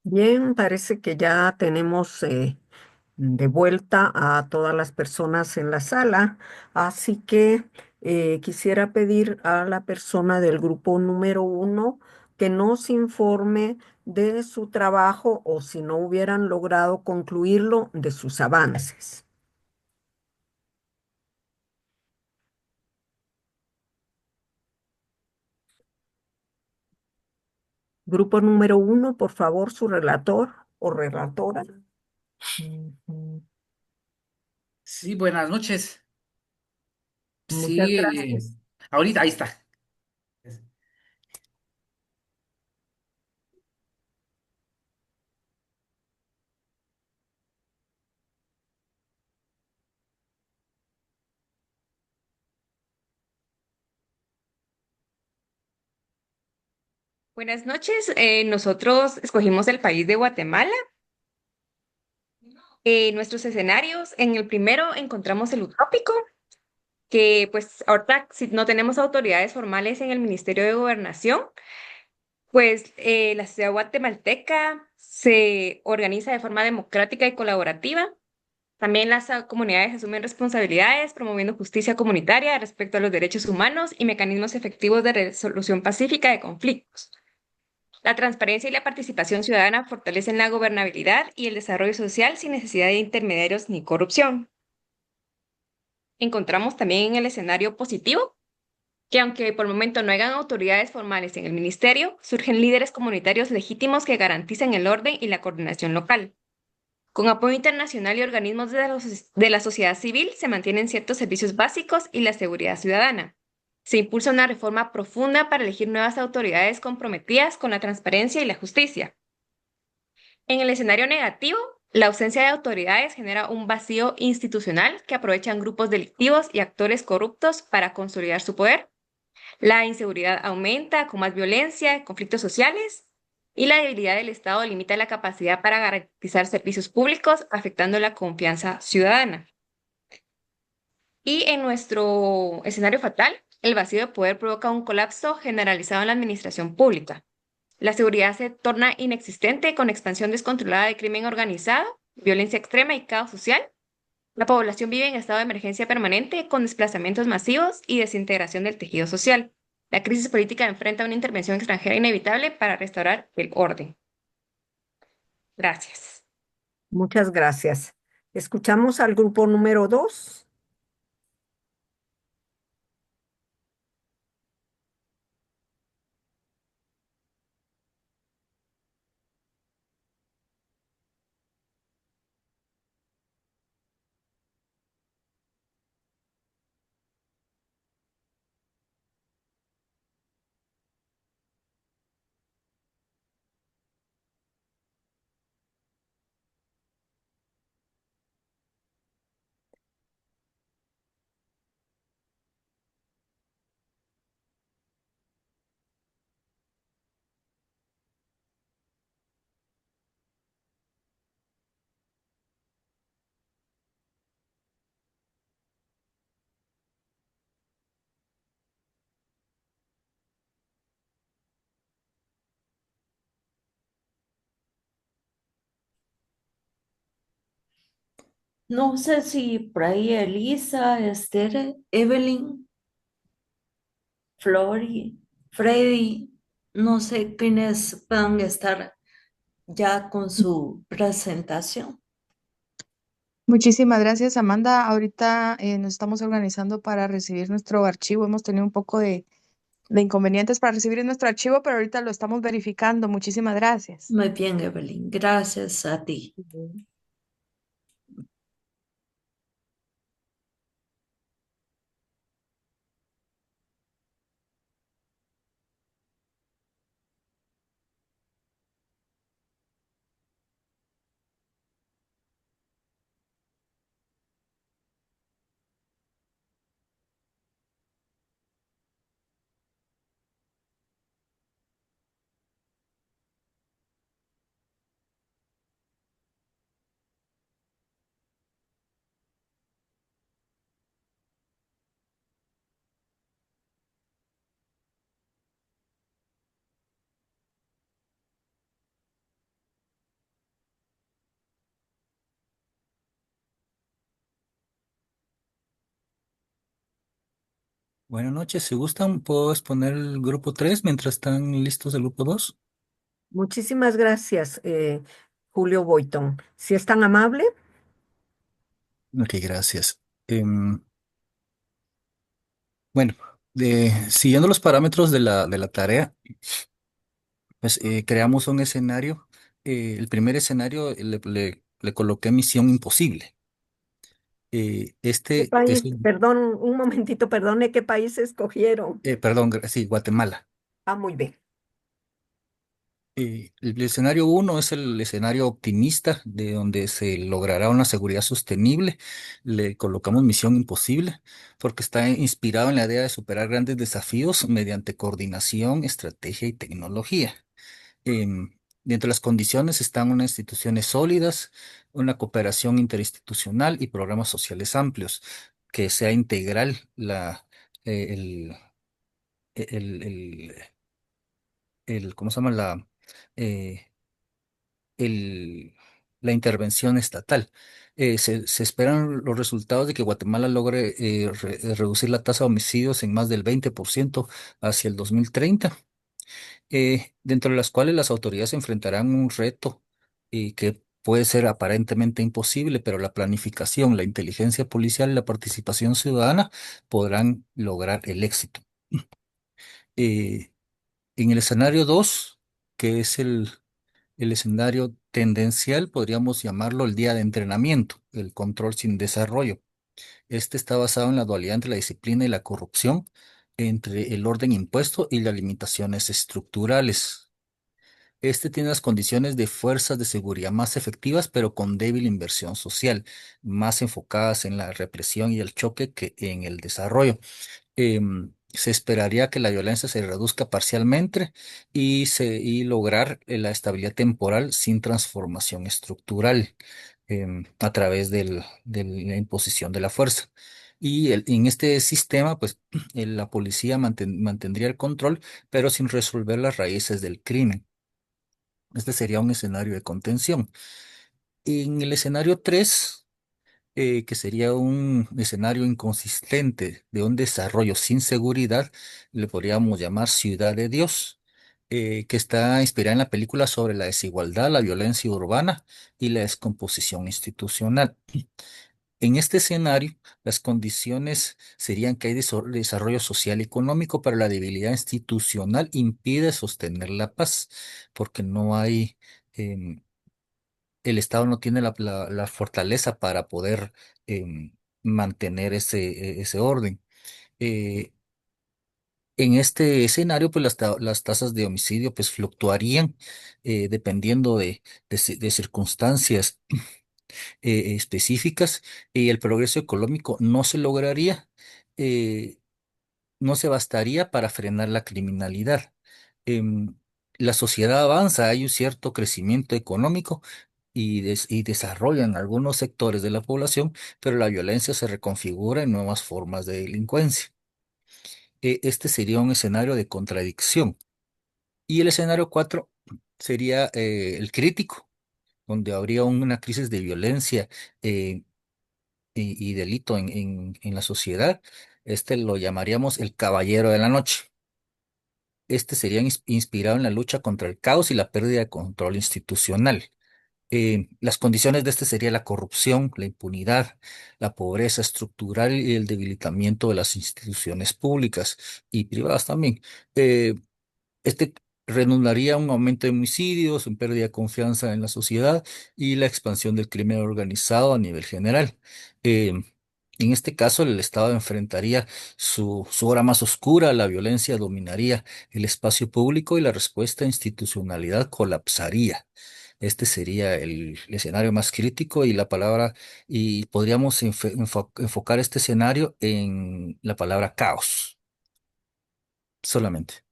Bien, parece que ya tenemos de vuelta a todas las personas en la sala, así que quisiera pedir a la persona del grupo número 1 que nos informe de su trabajo o si no hubieran logrado concluirlo, de sus avances. Grupo número 1, por favor, su relator o relatora. Ujú. Sí, buenas noches. Muchas Sí, gracias. ahorita, ahí está. Buenas noches. Nosotros escogimos el país de Guatemala. Nuestros escenarios, en el primero encontramos el utópico, que pues ahorita si no tenemos autoridades formales en el Ministerio de Gobernación, pues la sociedad guatemalteca se organiza de forma democrática y colaborativa. También las comunidades asumen responsabilidades promoviendo justicia comunitaria respecto a los derechos humanos y mecanismos efectivos de resolución pacífica de conflictos. La transparencia y la participación ciudadana fortalecen la gobernabilidad y el desarrollo social sin necesidad de intermediarios ni corrupción. Encontramos también en el escenario positivo que aunque por el momento no hayan autoridades formales en el ministerio, surgen líderes comunitarios legítimos que garantizan el orden y la coordinación local. Con apoyo internacional y organismos de la sociedad civil se mantienen ciertos servicios básicos y la seguridad ciudadana. Se impulsa una reforma profunda para elegir nuevas autoridades comprometidas con la transparencia y la justicia. En el escenario negativo, la ausencia de autoridades genera un vacío institucional que aprovechan grupos delictivos y actores corruptos para consolidar su poder. La inseguridad aumenta con más violencia, conflictos sociales y la debilidad del Estado limita la capacidad para garantizar servicios públicos, afectando la confianza ciudadana. Y en nuestro escenario fatal, el vacío de poder provoca un colapso generalizado en la administración pública. La seguridad se torna inexistente con expansión descontrolada de crimen organizado, violencia extrema y caos social. La población vive en estado de emergencia permanente con desplazamientos masivos y desintegración del tejido social. La crisis política enfrenta una intervención extranjera inevitable para restaurar el orden. Gracias. Muchas gracias. Escuchamos al grupo número 2. No sé si por ahí Elisa, Esther, Evelyn, Flori, Freddy, no sé quiénes puedan estar ya con su presentación. Muchísimas gracias, Amanda. Ahorita nos estamos organizando para recibir nuestro archivo. Hemos tenido un poco de inconvenientes para recibir nuestro archivo, pero ahorita lo estamos verificando. Muchísimas gracias. Muy bien, Evelyn, gracias a ti. Ujú. Buenas noches, si gustan, puedo exponer el grupo 3 mientras están listos el grupo 2. Muchísimas gracias, Julio Boitón. Si es tan amable, Ok, gracias. Bueno, siguiendo los parámetros de la tarea, pues creamos un escenario. El primer escenario le coloqué misión imposible. ¿qué Este es, país? Perdón, un momentito, perdone, ¿qué país escogieron? perdón, sí, Guatemala. Ah, muy bien. El escenario uno es el escenario optimista, de donde se logrará una seguridad sostenible. Le colocamos misión imposible, porque está inspirado en la idea de superar grandes desafíos mediante coordinación, estrategia y tecnología. Em, Dentro de las condiciones están unas instituciones sólidas, una cooperación interinstitucional y programas sociales amplios, que sea integral eh, el, el, ¿cómo se llama? Eh, el- la intervención estatal. Se esperan los resultados de que Guatemala logre reducir la tasa de homicidios en más del 20% hacia el 2030, dentro de las cuales las autoridades enfrentarán un reto que puede ser aparentemente imposible, pero la planificación, la inteligencia policial y la participación ciudadana podrán lograr el éxito. Eh, en el escenario 2, que es el escenario tendencial, podríamos llamarlo el día de entrenamiento, el control sin desarrollo. Este está basado en la dualidad entre la disciplina y la corrupción, entre el orden impuesto y las limitaciones estructurales. Este tiene las condiciones de fuerzas de seguridad más efectivas, pero con débil inversión social, más enfocadas en la represión y el choque que en el desarrollo. Se esperaría que la violencia se reduzca parcialmente y lograr la estabilidad temporal sin transformación estructural, a través de la imposición de la fuerza. Y en este sistema, pues la policía mantendría el control, pero sin resolver las raíces del crimen. Este sería un escenario de contención. En el escenario 3, que sería un escenario inconsistente de un desarrollo sin seguridad, le podríamos llamar Ciudad de Dios, que está inspirada en la película sobre la desigualdad, la violencia urbana y la descomposición institucional. En este escenario, las condiciones serían que hay desarrollo social y económico, pero la debilidad institucional impide sostener la paz, porque no hay... em, el Estado no tiene la fortaleza para poder mantener ese orden. Eh, en este escenario, pues las tasas de homicidio pues fluctuarían, dependiendo de circunstancias específicas, y el progreso económico no se lograría. eh, no se bastaría para frenar la criminalidad. Em, la sociedad avanza, hay un cierto crecimiento económico y desarrollo en algunos sectores de la población, pero la violencia se reconfigura en nuevas formas de delincuencia. Este sería un escenario de contradicción. Y el escenario 4 sería el crítico, donde habría una crisis de violencia eh, y delito en la sociedad. Este lo llamaríamos el caballero de la noche. Este sería inspirado en la lucha contra el caos y la pérdida de control institucional. Las condiciones de este sería la corrupción, la impunidad, la pobreza estructural y el debilitamiento de las instituciones públicas y privadas también. Eh, este redundaría en un aumento de homicidios, en pérdida de confianza en la sociedad y la expansión del crimen organizado a nivel general. Eh, en este caso, el Estado enfrentaría su hora más oscura, la violencia dominaría el espacio público y la respuesta a institucionalidad colapsaría. Este sería el escenario más crítico y la palabra, y podríamos enfocar este escenario en la palabra caos solamente.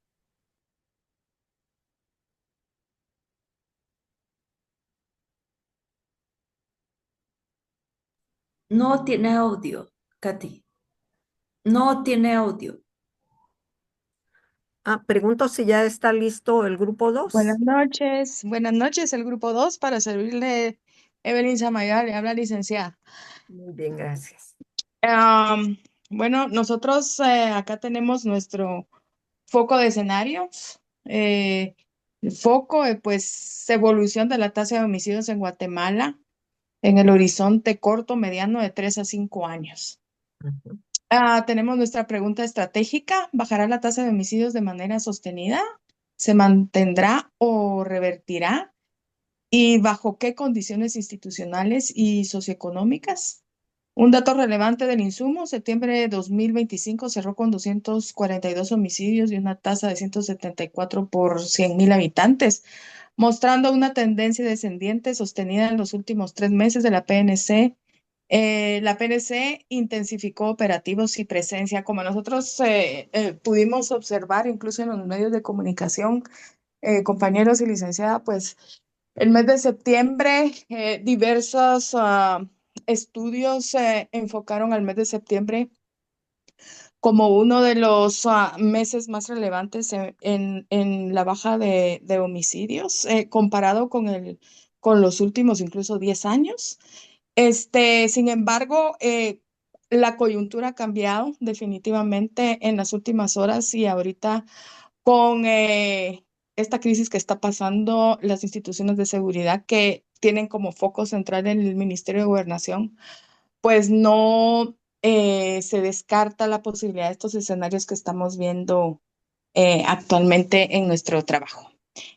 No tiene audio, Katy. No tiene audio. Ah, pregunto si ya está listo el grupo 2. Buenas noches, el grupo 2 para servirle Evelyn Samayoa, le habla licenciada. Muy bien, gracias. Bueno, nosotros acá tenemos nuestro foco de escenarios. El foco, pues, evolución de la tasa de homicidios en Guatemala en el horizonte corto, mediano de 3 a 5 años. Ujú. Tenemos nuestra pregunta estratégica. ¿Bajará la tasa de homicidios de manera sostenida? ¿Se mantendrá o revertirá? ¿Y bajo qué condiciones institucionales y socioeconómicas? Un dato relevante del insumo: septiembre de 2025 cerró con 242 homicidios y una tasa de 174 por 100.000 habitantes, mostrando una tendencia descendiente sostenida en los últimos 3 meses de la PNC. La PNC intensificó operativos y presencia, como nosotros pudimos observar incluso en los medios de comunicación, compañeros y licenciada, pues el mes de septiembre, diversos estudios enfocaron al mes de septiembre como uno de los meses más relevantes en la baja de homicidios, comparado con los últimos incluso 10 años. Sin embargo, la coyuntura ha cambiado definitivamente en las últimas horas y ahorita con esta crisis que está pasando, las instituciones de seguridad que tienen como foco central el Ministerio de Gobernación, pues no se descarta la posibilidad de estos escenarios que estamos viendo actualmente en nuestro trabajo.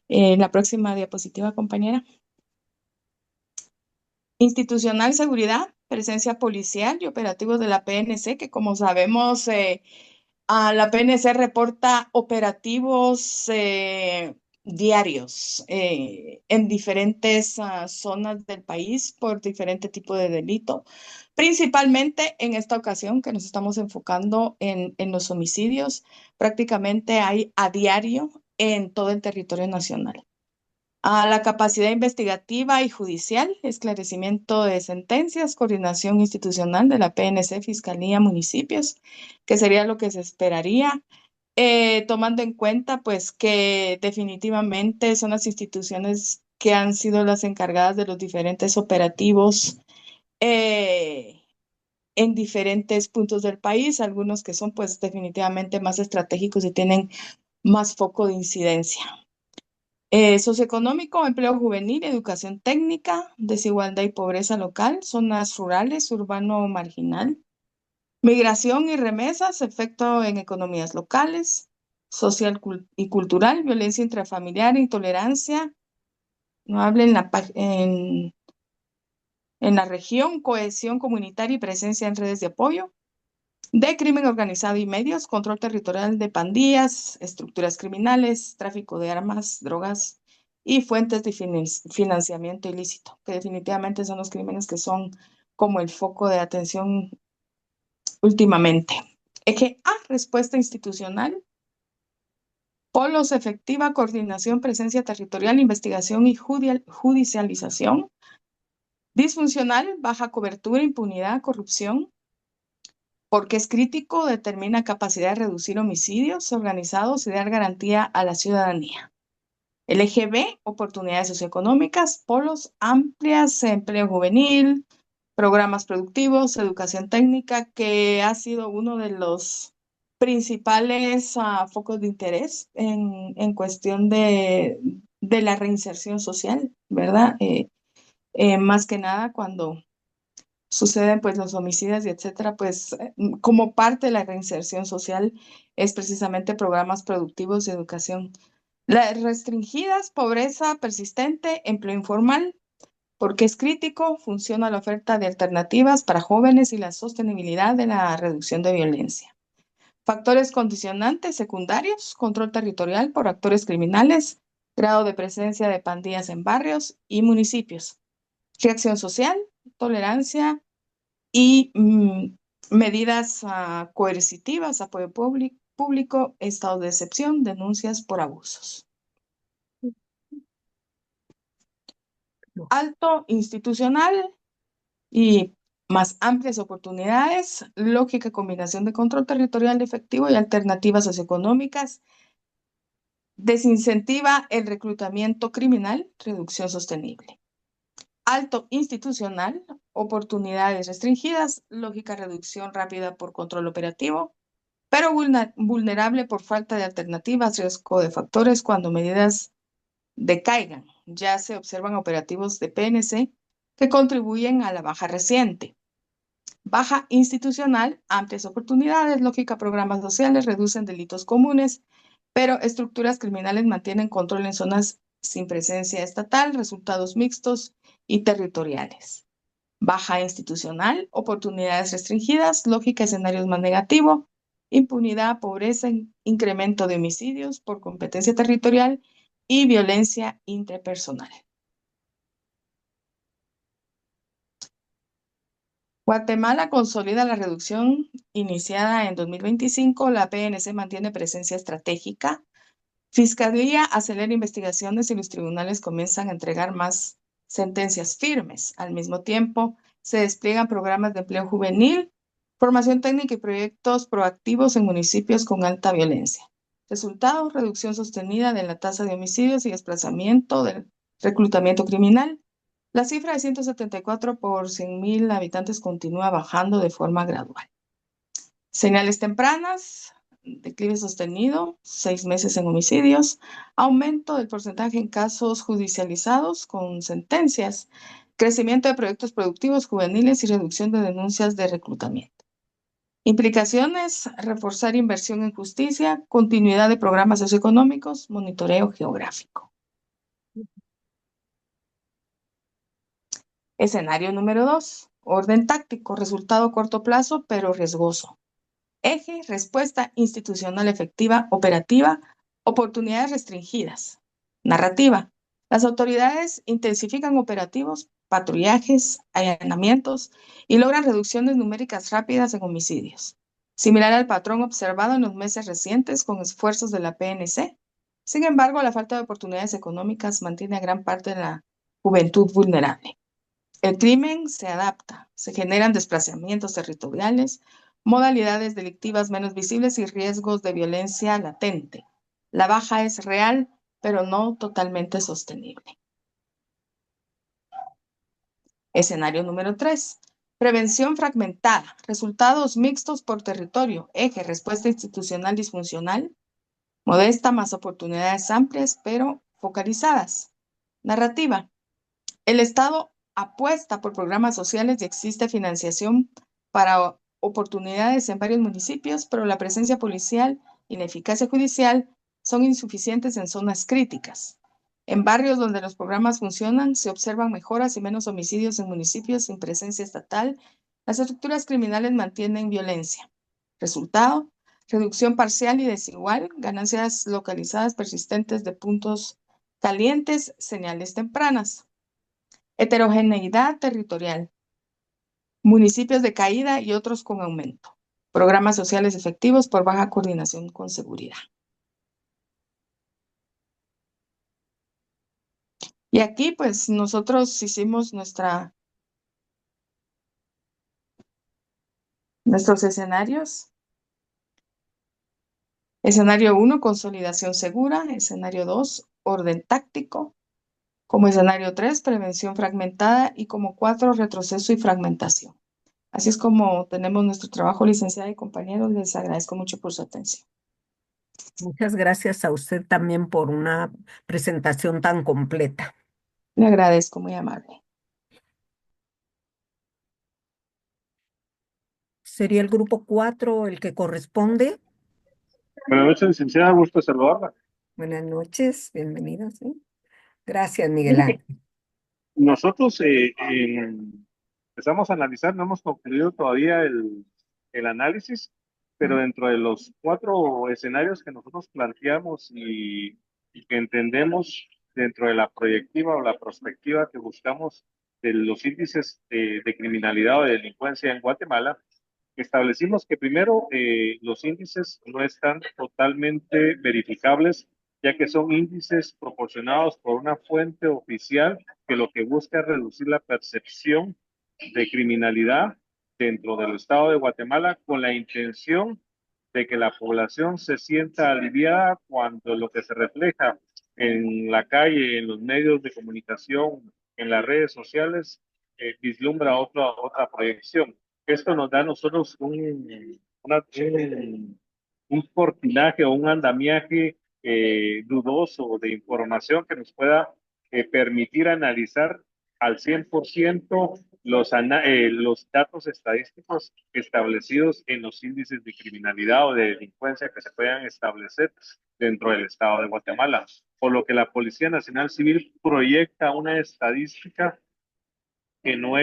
La próxima diapositiva, compañera. Institucional, seguridad, presencia policial y operativos de la PNC, que como sabemos, la PNC reporta operativos diarios en diferentes zonas del país por diferente tipo de delito. Principalmente en esta ocasión que nos estamos enfocando en los homicidios, prácticamente hay a diario en todo el territorio nacional. La capacidad investigativa y judicial, esclarecimiento de sentencias, coordinación institucional de la PNC, Fiscalía, municipios, que sería lo que se esperaría, tomando en cuenta pues que definitivamente son las instituciones que han sido las encargadas de los diferentes operativos en diferentes puntos del país, algunos que son pues definitivamente más estratégicos y tienen más foco de incidencia. Socioeconómico, empleo juvenil, educación técnica, desigualdad y pobreza local, zonas rurales, urbano marginal, migración y remesas, efecto en economías locales, social y cultural, violencia intrafamiliar, intolerancia, no hable en la región, cohesión comunitaria y presencia en redes de apoyo, de crimen organizado y medios, control territorial de pandillas, estructuras criminales, tráfico de armas, drogas y fuentes de financiamiento ilícito, que definitivamente son los crímenes que son como el foco de atención últimamente. Eje A, respuesta institucional. Polos, efectiva coordinación, presencia territorial, investigación y judicialización. Disfuncional, baja cobertura, impunidad, corrupción. Porque es crítico, determina capacidad de reducir homicidios organizados y dar garantía a la ciudadanía. El eje B, oportunidades socioeconómicas, polos amplias, empleo juvenil, programas productivos, educación técnica, que ha sido uno de los principales focos de interés en cuestión de la reinserción social, ¿verdad? Más que nada cuando suceden pues los homicidios y etcétera, pues como parte de la reinserción social es precisamente programas productivos de educación. Las restringidas, pobreza persistente, empleo informal, porque es crítico, funciona la oferta de alternativas para jóvenes y la sostenibilidad de la reducción de violencia. Factores condicionantes secundarios, control territorial por actores criminales, grado de presencia de pandillas en barrios y municipios. Reacción social, tolerancia y medidas coercitivas, apoyo público, estado de excepción, denuncias por abusos. No. Alto institucional y más amplias oportunidades, lógica combinación de control territorial efectivo y alternativas socioeconómicas, desincentiva el reclutamiento criminal, reducción sostenible. alto institucional, oportunidades restringidas, lógica reducción rápida por control operativo, pero vulnerable por falta de alternativas, riesgo de factores cuando medidas decaigan. Ya se observan operativos de PNC que contribuyen a la baja reciente. Baja institucional, amplias oportunidades, lógica programas sociales, reducen delitos comunes, pero estructuras criminales mantienen control en zonas sin presencia estatal, resultados mixtos y territoriales. Baja institucional, oportunidades restringidas, lógica escenarios más negativo, impunidad, pobreza, incremento de homicidios por competencia territorial y violencia interpersonal. Guatemala consolida la reducción iniciada en 2025. La PNC mantiene presencia estratégica. Fiscalía acelera investigaciones y los tribunales comienzan a entregar más sentencias firmes. Al mismo tiempo, se despliegan programas de empleo juvenil, formación técnica y proyectos proactivos en municipios con alta violencia. Resultado, reducción sostenida de la tasa de homicidios y desplazamiento del reclutamiento criminal. La cifra de 174 por 100.000 habitantes continúa bajando de forma gradual. Señales tempranas, declive sostenido, 6 meses en homicidios, aumento del porcentaje en casos judicializados con sentencias, crecimiento de proyectos productivos juveniles y reducción de denuncias de reclutamiento. Implicaciones, reforzar inversión en justicia, continuidad de programas socioeconómicos, monitoreo geográfico. Escenario número 2, orden táctico, resultado a corto plazo pero riesgoso. Eje, respuesta institucional efectiva, operativa, oportunidades restringidas. Narrativa. Las autoridades intensifican operativos, patrullajes, allanamientos y logran reducciones numéricas rápidas en homicidios, similar al patrón observado en los meses recientes con esfuerzos de la PNC. Sin embargo, la falta de oportunidades económicas mantiene a gran parte de la juventud vulnerable. El crimen se adapta, se generan desplazamientos territoriales, modalidades delictivas menos visibles y riesgos de violencia latente. La baja es real, pero no totalmente sostenible. Escenario número 3. Prevención fragmentada. Resultados mixtos por territorio. Eje, respuesta institucional disfuncional. Modesta más oportunidades amplias, pero focalizadas. Narrativa. El Estado apuesta por programas sociales y existe financiación para oportunidades en varios municipios, pero la presencia policial y la eficacia judicial son insuficientes en zonas críticas. En barrios donde los programas funcionan, se observan mejoras y menos homicidios en municipios sin presencia estatal. Las estructuras criminales mantienen violencia. Resultado, reducción parcial y desigual, ganancias localizadas persistentes de puntos calientes, señales tempranas. Heterogeneidad territorial, municipios de caída y otros con aumento. Programas sociales efectivos por baja coordinación con seguridad. Y aquí, pues, nosotros hicimos nuestros escenarios. Escenario 1, consolidación segura. Escenario 2, orden táctico. Como escenario 3, prevención fragmentada. Y como 4, retroceso y fragmentación. Así es como tenemos nuestro trabajo, licenciada y compañeros. Les agradezco mucho por su atención. Muchas gracias a usted también por una presentación tan completa. Le agradezco, muy amable. ¿Sería el grupo 4 el que corresponde? Buenas noches, licenciada, gusto saludarla. Buenas noches, bienvenida, ¿sí? Gracias, Miguel Ángel. Nosotros empezamos a analizar, no hemos concluido todavía el análisis, pero dentro de los 4 escenarios que nosotros planteamos y que entendemos dentro de la proyectiva o la perspectiva que buscamos de los índices de criminalidad o de delincuencia en Guatemala, establecimos que primero los índices no están totalmente verificables, ya que son índices proporcionados por una fuente oficial que lo que busca es reducir la percepción de criminalidad dentro del estado de Guatemala con la intención de que la población se sienta aliviada cuando lo que se refleja en la calle, en los medios de comunicación en las redes sociales vislumbra otra proyección. Esto nos da a nosotros un cortinaje o un andamiaje dudoso de información que nos pueda permitir analizar al 100% los datos estadísticos establecidos en los índices de criminalidad o de delincuencia que se puedan establecer dentro del estado de Guatemala. Por lo que la Policía Nacional Civil proyecta una estadística que no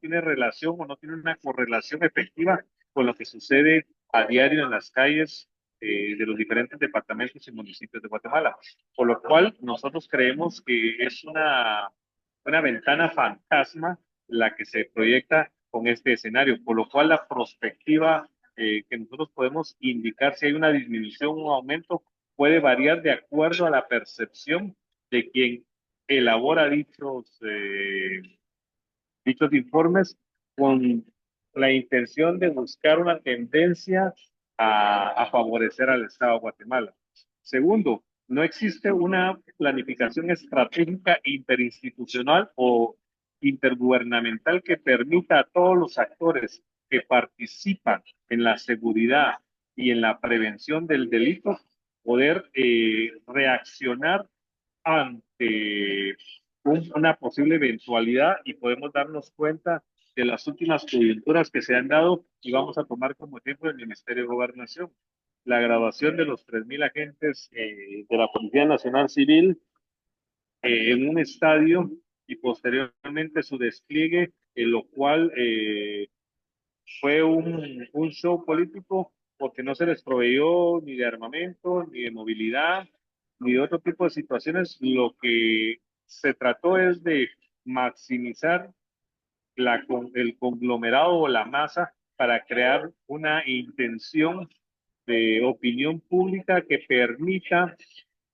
tiene relación o no tiene una correlación efectiva con lo que sucede a diario en las calles de los diferentes departamentos y municipios de Guatemala. Por lo cual, nosotros creemos que es una ventana fantasma la que se proyecta con este escenario, por lo cual la perspectiva que nosotros podemos indicar si hay una disminución o un aumento puede variar de acuerdo a la percepción de quien elabora dichos informes con la intención de buscar una tendencia a favorecer al Estado de Guatemala. Segundo, no existe una planificación estratégica interinstitucional o intergubernamental que permita a todos los actores que participan en la seguridad y en la prevención del delito poder reaccionar ante una posible eventualidad y podemos darnos cuenta de las últimas coyunturas que se han dado y vamos a tomar como ejemplo el Ministerio de Gobernación. La graduación de los 3.000 agentes de la Policía Nacional Civil en un estadio y posteriormente su despliegue, en lo cual fue un show político porque no se les proveyó ni de armamento, ni de movilidad, ni de otro tipo de situaciones. Lo que se trató es de maximizar el conglomerado o la masa para crear una intención de opinión pública que permita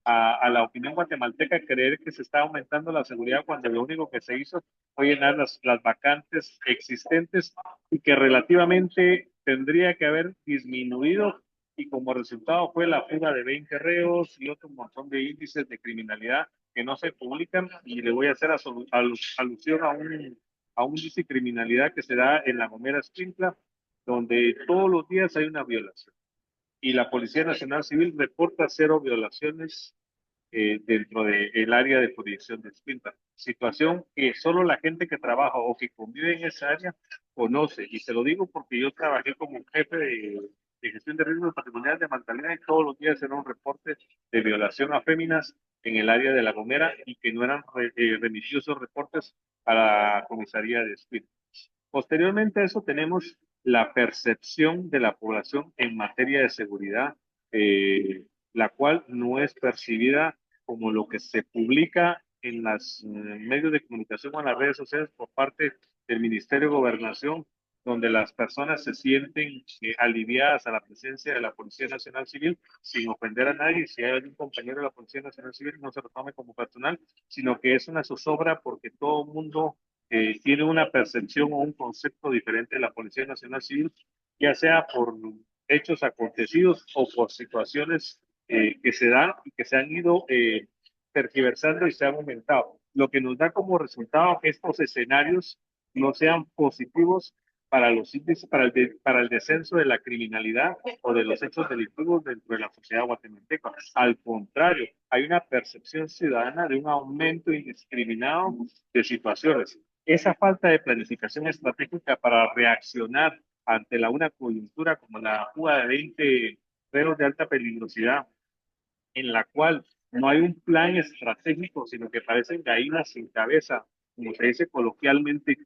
a la opinión guatemalteca creer que se está aumentando la seguridad cuando lo único que se hizo fue llenar las vacantes existentes y que relativamente tendría que haber disminuido y como resultado fue la fuga de 20 reos y otro montón de índices de criminalidad que no se publican y le voy a hacer alusión a un índice de criminalidad que se da en La Gomera Escuintla, donde todos los días hay una violación y la Policía Nacional Civil reporta 0 violaciones dentro del área de jurisdicción de Escuintla. Situación que solo la gente que trabaja o que convive en esa área conoce. Y se lo digo porque yo trabajé como jefe de gestión de riesgos patrimoniales de Magdalena y todos los días era un reporte de violación a féminas en el área de La Gomera y que no eran remitidos esos reportes a la comisaría de Escuintla. Posteriormente a eso tenemos la percepción de la población en materia de seguridad, la cual no es percibida como lo que se publica en los medios de comunicación o en las redes sociales por parte del Ministerio de Gobernación, donde las personas se sienten aliviadas a la presencia de la Policía Nacional Civil sin ofender a nadie. Si hay algún compañero de la Policía Nacional Civil, no se lo tome como personal, sino que es una zozobra porque todo el mundo tiene una percepción o un concepto diferente de la Policía Nacional Civil, ya sea por hechos acontecidos o por situaciones que se dan y que se han ido tergiversando y se han aumentado. Lo que nos da como resultado que estos escenarios no sean positivos para los índices, para el descenso de la criminalidad o de los hechos delictivos dentro de la sociedad guatemalteca. Al contrario, hay una percepción ciudadana de un aumento indiscriminado de situaciones. Esa falta de planificación estratégica para reaccionar ante una coyuntura como la fuga de 20 reos de alta peligrosidad, en la cual no hay un plan estratégico, sino que parecen gallinas sin cabeza, como se dice coloquialmente,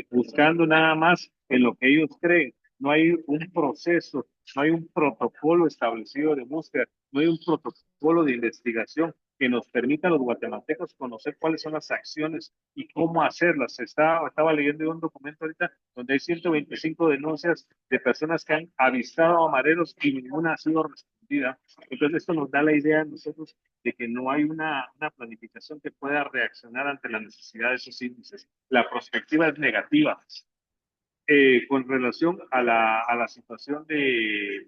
buscando nada más en lo que ellos creen. No hay un proceso, no hay un protocolo establecido de búsqueda, no hay un protocolo de investigación que nos permita a los guatemaltecos conocer cuáles son las acciones y cómo hacerlas. Estaba leyendo un documento ahorita donde hay 125 denuncias de personas que han avistado a mareros y ninguna ha sido respondida. Entonces esto nos da la idea a nosotros de que no hay una planificación que pueda reaccionar ante la necesidad de esos índices. La perspectiva es negativa. Con relación a la situación de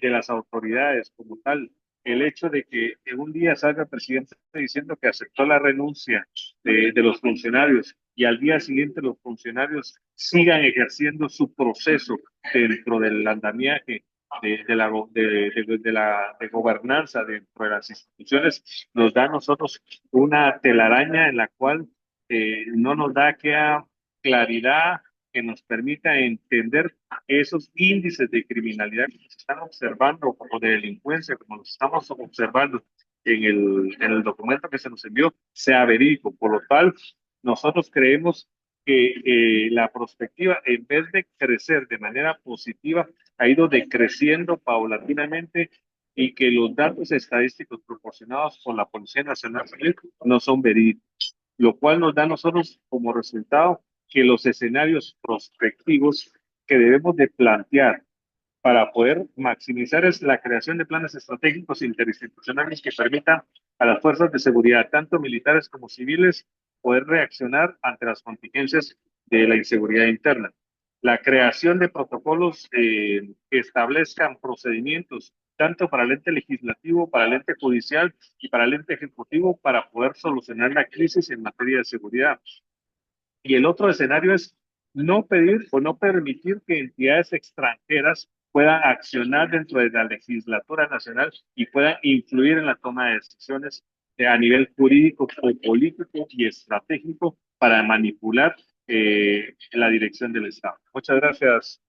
las autoridades como tal, el hecho de que en un día salga el presidente diciendo que aceptó la renuncia de los funcionarios y al día siguiente los funcionarios sigan ejerciendo su proceso dentro del andamiaje de gobernanza dentro de las instituciones, nos da a nosotros una telaraña en la cual no nos da claridad que nos permita entender esos índices de criminalidad que se están observando o de delincuencia, como los estamos observando en el documento que se nos envió, sea verídico. Por lo tal, nosotros creemos que la perspectiva, en vez de crecer de manera positiva, ha ido decreciendo paulatinamente y que los datos estadísticos proporcionados por la Policía Nacional Civil no son verídicos, lo cual nos da a nosotros como resultado que los escenarios prospectivos que debemos de plantear para poder maximizar es la creación de planes estratégicos interinstitucionales que permitan a las fuerzas de seguridad, tanto militares como civiles, poder reaccionar ante las contingencias de la inseguridad interna. La creación de protocolos que establezcan procedimientos tanto para el ente legislativo, para el ente judicial y para el ente ejecutivo para poder solucionar la crisis en materia de seguridad. Y el otro escenario es no pedir o no permitir que entidades extranjeras puedan accionar dentro de la legislatura nacional y puedan influir en la toma de decisiones a nivel jurídico o político y estratégico para manipular la dirección del Estado. Muchas gracias.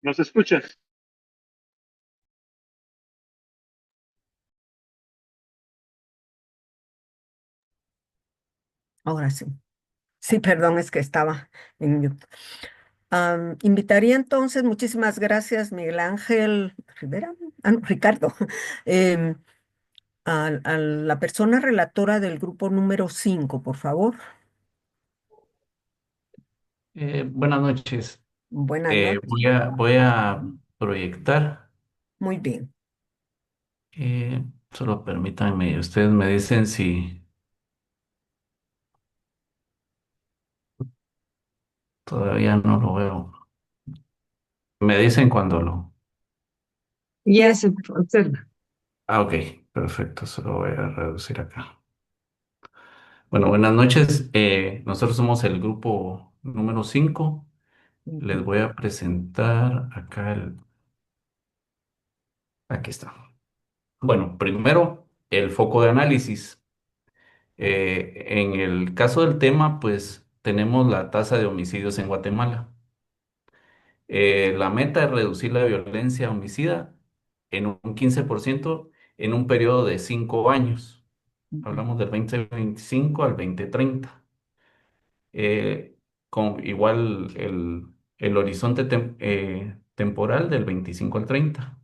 ¿Nos escuchan? Ahora sí. Sí, perdón, es que estaba en mute. Invitaría entonces, muchísimas gracias, Miguel Ángel Rivera, no, Ricardo, em, a la persona relatora del grupo número 5, por favor. Buenas noches. Buenas noches. Voy a proyectar. Muy bien. Solo permítanme, ustedes me dicen si todavía no lo veo. Me dicen cuando lo. Ya se observa. Ah, ok, perfecto, solo voy a reducir acá. Bueno, buenas noches. Nosotros somos el grupo número 5. Les voy a presentar acá el. Aquí está. Bueno, primero, el foco de análisis. En el caso del tema, pues tenemos la tasa de homicidios en Guatemala. La meta es reducir la violencia homicida en un 15% en un periodo de 5 años. Hablamos del 2025 al 2030. Eh, con igual el horizonte temporal del 25 al 30.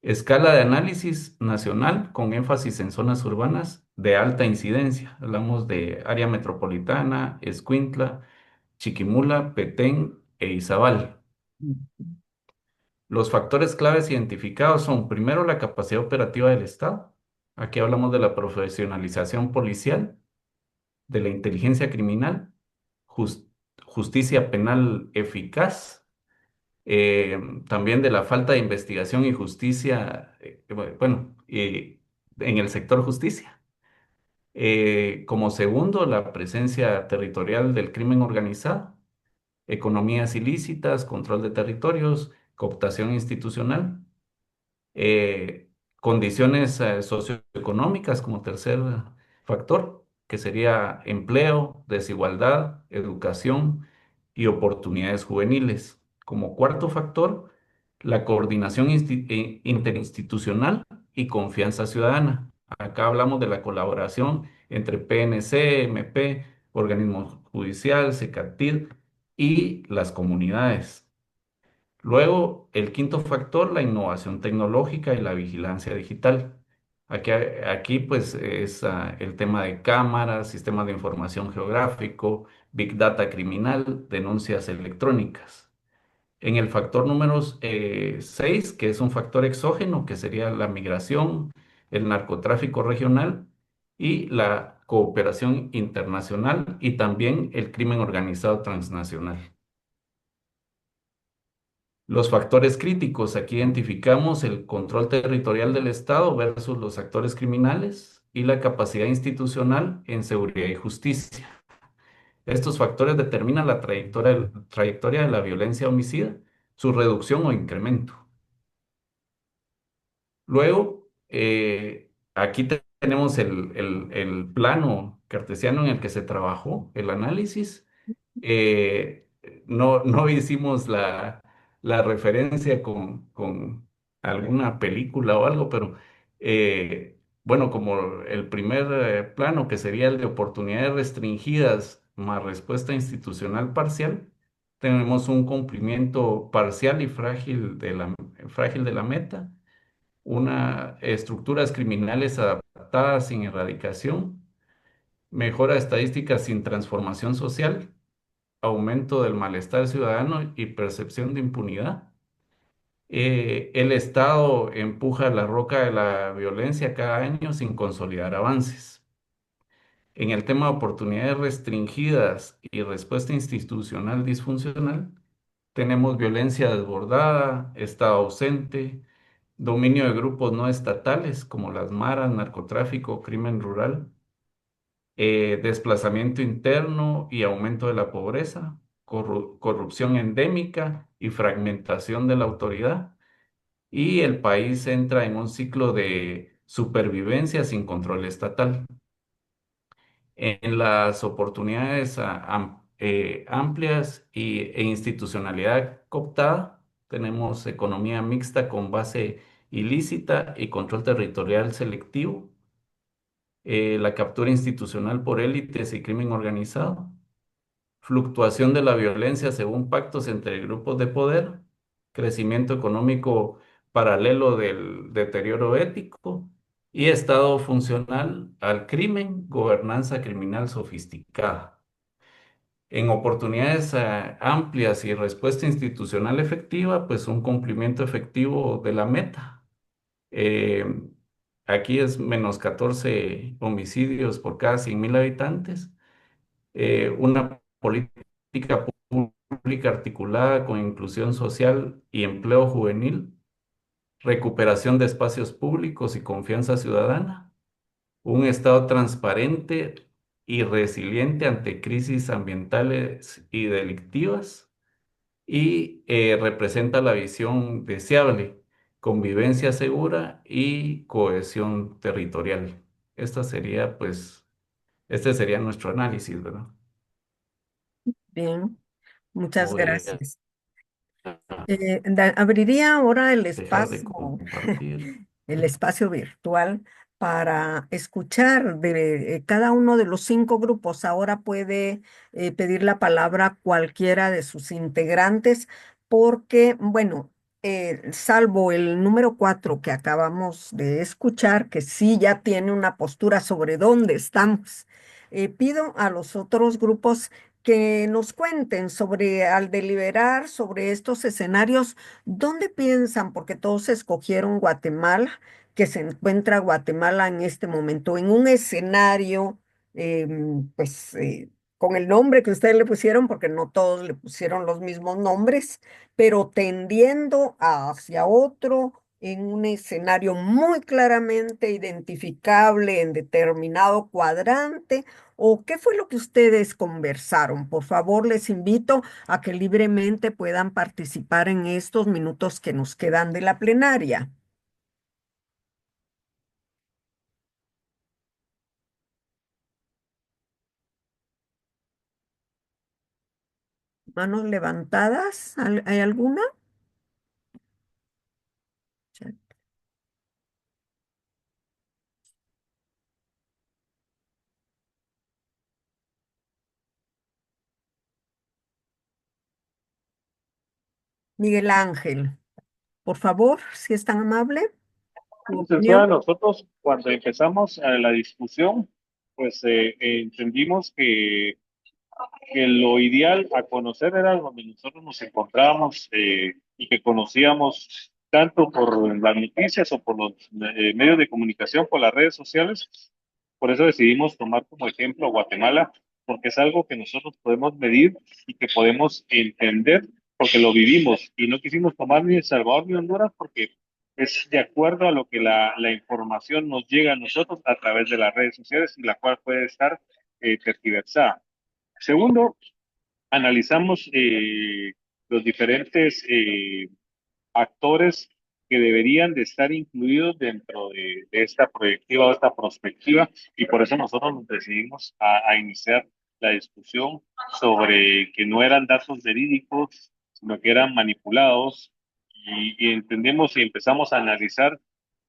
Escala de análisis nacional con énfasis en zonas urbanas de alta incidencia. Hablamos de área metropolitana, Escuintla, Chiquimula, Petén e Izabal. Los factores claves identificados son, primero, la capacidad operativa del Estado. Aquí hablamos de la profesionalización policial, de la inteligencia criminal, jus- justicia penal eficaz, también de la falta de investigación y justicia, bueno, en el sector justicia. Como segundo, la presencia territorial del crimen organizado, economías ilícitas, control de territorios, cooptación institucional, eh, condiciones socioeconómicas como tercer factor, que sería empleo, desigualdad, educación y oportunidades juveniles. Como cuarto factor, la coordinación interinstitucional y confianza ciudadana. Acá hablamos de la colaboración entre PNC, MP, organismo judicial, CECATID y las comunidades. Luego, el quinto factor, la innovación tecnológica y la vigilancia digital. Aquí pues es el tema de cámaras, sistemas de información geográfico, Big Data criminal, denuncias electrónicas. En el factor número 6, que es un factor exógeno, que sería la migración, el narcotráfico regional y la cooperación internacional y también el crimen organizado transnacional. Los factores críticos, aquí identificamos el control territorial del Estado versus los actores criminales y la capacidad institucional en seguridad y justicia. Estos factores determinan la trayectoria de la violencia homicida, su reducción o incremento. Luego, aquí tenemos el plano cartesiano en el que se trabajó el análisis. Eh, no hicimos la referencia con alguna película o algo, pero bueno, como el primer plano, que sería el de oportunidades restringidas más respuesta institucional parcial, tenemos un cumplimiento parcial y frágil de la meta, una estructuras criminales adaptadas sin erradicación, mejora estadística sin transformación social, aumento del malestar ciudadano y percepción de impunidad. El Estado empuja la roca de la violencia cada año sin consolidar avances. En el tema de oportunidades restringidas y respuesta institucional disfuncional, tenemos violencia desbordada, Estado ausente, dominio de grupos no estatales como las maras, narcotráfico, crimen rural, desplazamiento interno y aumento de la pobreza, corrupción endémica y fragmentación de la autoridad. Y el país entra en un ciclo de supervivencia sin control estatal. En las oportunidades amplias e institucionalidad cooptada, tenemos economía mixta con base ilícita y control territorial selectivo, la captura institucional por élites y crimen organizado, fluctuación de la violencia según pactos entre grupos de poder, crecimiento económico paralelo del deterioro ético y estado funcional al crimen, gobernanza criminal sofisticada. En oportunidades amplias y respuesta institucional efectiva, pues un cumplimiento efectivo de la meta. Eh, Aquí es menos 14 homicidios por cada 100.000 habitantes, una política pública articulada con inclusión social y empleo juvenil, recuperación de espacios públicos y confianza ciudadana, un Estado transparente y resiliente ante crisis ambientales y delictivas, y representa la visión deseable, convivencia segura y cohesión territorial. Este sería nuestro análisis, ¿verdad? Bien, muchas Voy a gracias. Abriría ahora dejar de compartir. el espacio virtual para escuchar de cada uno de los 5 grupos. Ahora puede pedir la palabra cualquiera de sus integrantes porque, bueno, salvo el número 4 que acabamos de escuchar, que sí ya tiene una postura sobre dónde estamos, pido a los otros grupos que nos cuenten sobre, al deliberar sobre estos escenarios, ¿dónde piensan? Porque todos escogieron Guatemala, que se encuentra Guatemala en este momento en un escenario, pues, con el nombre que ustedes le pusieron, porque no todos le pusieron los mismos nombres, pero tendiendo hacia otro, en un escenario muy claramente identificable en determinado cuadrante. ¿O qué fue lo que ustedes conversaron? Por favor, les invito a que libremente puedan participar en estos minutos que nos quedan de la plenaria. ¿Manos levantadas? ¿Hay alguna? Miguel Ángel, por favor, si es tan amable, tu Licenciada, opinión. nosotros cuando empezamos la discusión, pues entendimos que lo ideal a conocer era donde nosotros nos encontrábamos y que conocíamos tanto por las noticias o por los medios de comunicación, por las redes sociales, Por eso decidimos tomar como ejemplo a Guatemala, porque es algo que nosotros podemos medir y que podemos entender porque lo vivimos. Y no quisimos tomar ni El Salvador ni Honduras porque es de acuerdo a lo que la información nos llega a nosotros a través de las redes sociales y la cual puede estar tergiversada. Segundo, analizamos los diferentes actores que deberían de estar incluidos dentro de esta proyectiva o esta prospectiva y por eso nosotros nos decidimos a iniciar la discusión sobre que no eran datos verídicos, sino que eran manipulados y entendemos y empezamos a analizar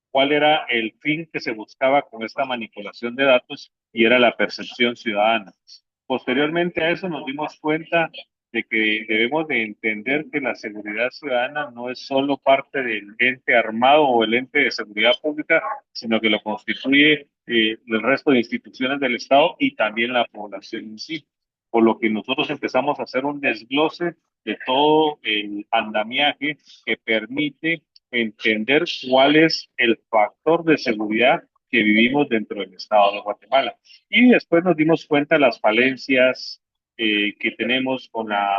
cuál era el fin que se buscaba con esta manipulación de datos y era la percepción ciudadana. Posteriormente a eso nos dimos cuenta de que debemos de entender que la seguridad ciudadana no es solo parte del ente armado o el ente de seguridad pública, sino que lo constituye el resto de instituciones del Estado y también la población en sí. Por lo que nosotros empezamos a hacer un desglose de todo el andamiaje que permite entender cuál es el factor de seguridad que vivimos dentro del Estado de Guatemala. Y después nos dimos cuenta de las falencias que tenemos con la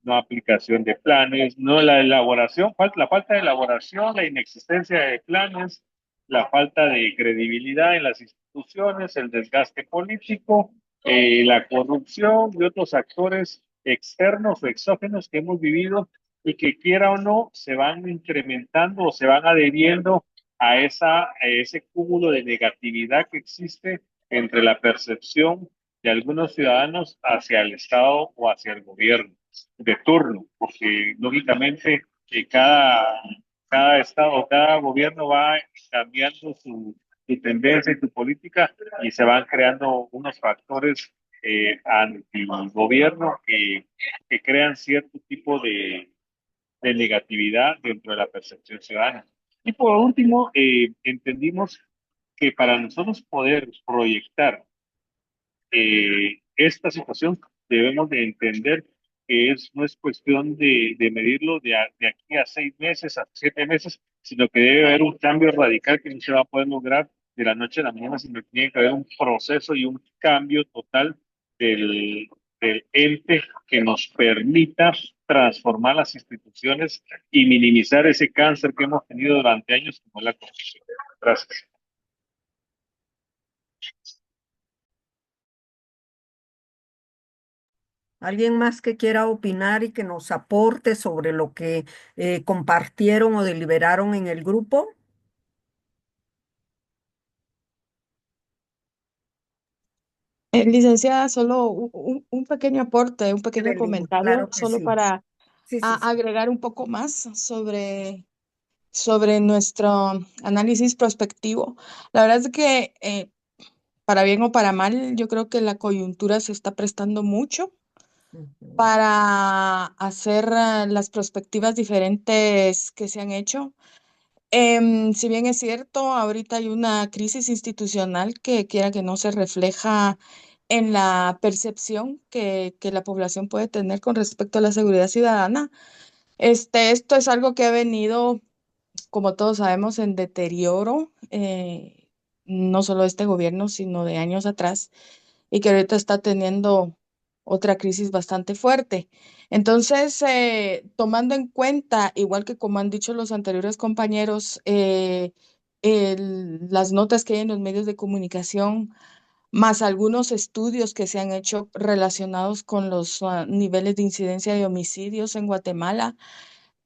no aplicación de planes, no la elaboración, la falta de elaboración, la inexistencia de planes, la falta de credibilidad en las instituciones, el desgaste político, la corrupción y otros actores externos o exógenos que hemos vivido y que quiera o no se van incrementando o se van adheriendo a ese cúmulo de negatividad que existe entre la percepción de algunos ciudadanos hacia el Estado o hacia el gobierno de turno, porque lógicamente cada Estado o cada gobierno va cambiando su tendencia y su política y se van creando unos factores anti-gobierno que crean cierto tipo de negatividad dentro de la percepción ciudadana. Y por último, entendimos que para nosotros poder proyectar esta situación debemos de entender que no es cuestión de medirlo de aquí a 6 meses, a 7 meses, sino que debe haber un cambio radical que no se va a poder lograr de la noche a la mañana, sino que tiene que haber un proceso y un cambio total del, del ente que nos permita transformar las instituciones y minimizar ese cáncer que hemos tenido durante años como es la corrupción. Gracias. ¿Alguien más que quiera opinar y que nos aporte sobre lo que compartieron o deliberaron en el grupo? Licenciada, solo un pequeño aporte, un pequeño Evelyn, comentario, claro que solo sí. para Sí, sí, sí. agregar un poco más sobre nuestro análisis prospectivo. La verdad es que, para bien o para mal, yo creo que la coyuntura se está prestando mucho Ujú. para hacer las perspectivas diferentes que se han hecho. Si bien es cierto, ahorita hay una crisis institucional que quiera que no se refleja en la percepción que la población puede tener con respecto a la seguridad ciudadana. Esto es algo que ha venido, como todos sabemos, en deterioro, no solo de este gobierno, sino de años atrás, y que ahorita está teniendo otra crisis bastante fuerte. Entonces, tomando en cuenta, igual que como han dicho los anteriores compañeros, las notas que hay en los medios de comunicación, más algunos estudios que se han hecho relacionados con los niveles de incidencia de homicidios en Guatemala.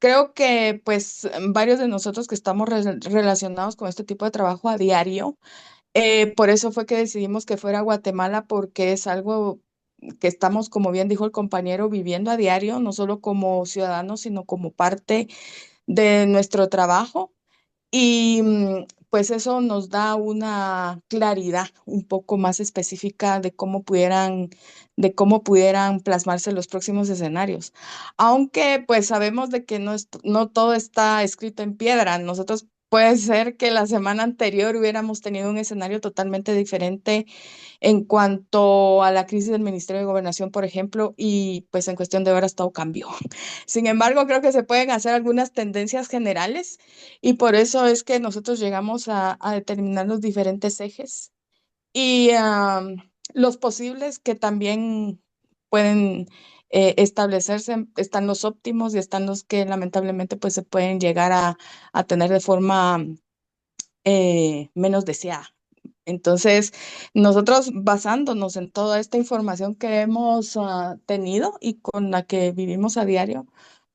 Creo que pues varios de nosotros que estamos relacionados con este tipo de trabajo a diario, por eso fue que decidimos que fuera Guatemala, porque es algo que estamos, como bien dijo el compañero, viviendo a diario, no solo como ciudadanos, sino como parte de nuestro trabajo. Y pues eso nos da una claridad un poco más específica de cómo pudieran plasmarse los próximos escenarios. Aunque pues sabemos de que no todo está escrito en piedra. Nosotros puede ser que la semana anterior hubiéramos tenido un escenario totalmente diferente en cuanto a la crisis del Ministerio de Gobernación, por ejemplo, y pues en cuestión de horas todo cambió. Sin embargo, creo que se pueden hacer algunas tendencias generales y por eso es que nosotros llegamos a determinar los diferentes ejes y los posibles que también pueden establecerse, están los óptimos y están los que lamentablemente pues se pueden llegar a tener de forma menos deseada. Entonces, nosotros basándonos en toda esta información que hemos tenido y con la que vivimos a diario,